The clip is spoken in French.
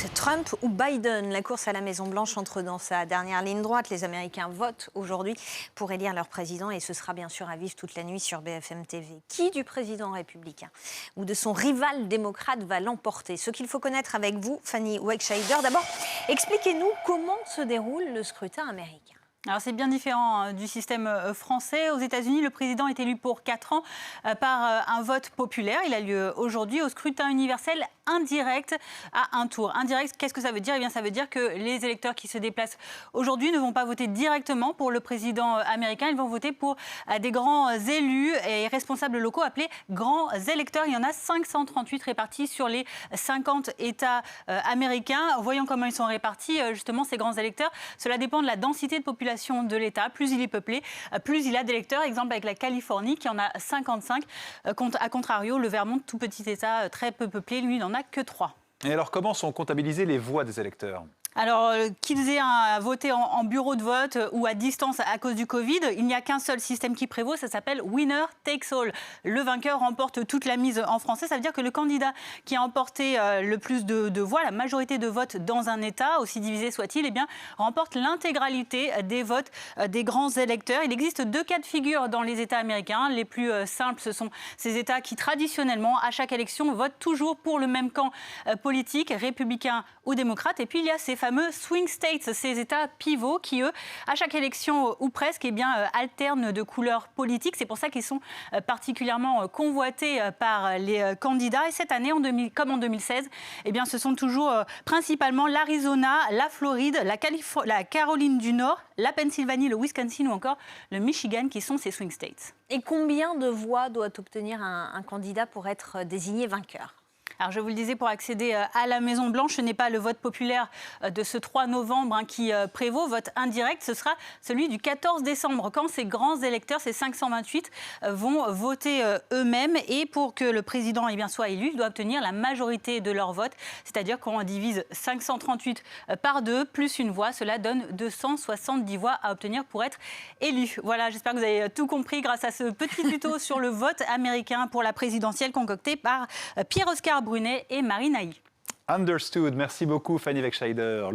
Trump ou Biden, la course à la Maison-Blanche entre dans sa dernière ligne droite. Les Américains votent aujourd'hui pour élire leur président et ce sera bien sûr à vivre toute la nuit sur BFM TV. Qui du président républicain ou de son rival démocrate va l'emporter? Ce qu'il faut connaître avec vous, Fanny Wegscheider. D'abord, expliquez-nous comment se déroule le scrutin américain. Alors c'est bien différent du système français. Aux États-Unis, le président est élu pour 4 ans par un vote populaire. Il a lieu aujourd'hui au scrutin universel indirect à un tour. Indirect, qu'est-ce que ça veut dire? Eh bien, ça veut dire que les électeurs qui se déplacent aujourd'hui ne vont pas voter directement pour le président américain. Ils vont voter pour des grands élus et responsables locaux appelés grands électeurs. Il y en a 538 répartis sur les 50 États américains. Voyons comment ils sont répartis, justement, ces grands électeurs. Cela dépend de la densité de population de l'État. Plus il est peuplé, plus il a d'électeurs. Exemple avec la Californie qui en a 55. À contrario, le Vermont, tout petit État très peu peuplé, lui, n'en a que 3. Et alors, comment sont comptabilisées les voix des électeurs ? Alors, qu'ils aient voté en bureau de vote ou à distance à cause du Covid, il n'y a qu'un seul système qui prévaut, ça s'appelle « winner takes all ». Le vainqueur remporte toute la mise en français. Ça veut dire que le candidat qui a emporté le plus de voix, la majorité de votes dans un État, aussi divisé soit-il, eh bien, remporte l'intégralité des votes des grands électeurs. Il existe 2 cas de figure dans les États américains. Les plus simples, ce sont ces États qui, traditionnellement, à chaque élection, votent toujours pour le même camp politique, républicain ou démocrate. Et puis, il y a ces fameux swing states, ces États pivots qui, eux, à chaque élection ou presque, eh bien, alternent de couleur politique. C'est pour ça qu'ils sont particulièrement convoités par les candidats. Et cette année, comme en 2016, eh bien, ce sont toujours principalement l'Arizona, la Floride, la Caroline du Nord, la Pennsylvanie, le Wisconsin ou encore le Michigan qui sont ces swing states. Et combien de voix doit obtenir un candidat pour être désigné vainqueur? Alors je vous le disais, pour accéder à la Maison-Blanche, ce n'est pas le vote populaire de ce 3 novembre qui prévaut. Vote indirect, ce sera celui du 14 décembre, quand ces grands électeurs, ces 528, vont voter eux-mêmes. Et pour que le président soit élu, il doit obtenir la majorité de leurs votes. C'est-à-dire qu'on divise 538 par 2, plus une voix. Cela donne 270 voix à obtenir pour être élu. Voilà, j'espère que vous avez tout compris grâce à ce petit tuto sur le vote américain pour la présidentielle concocté par Pierre-Oscar Brunet et Marie Nailly. Understood. Merci beaucoup, Fanny Wegscheider.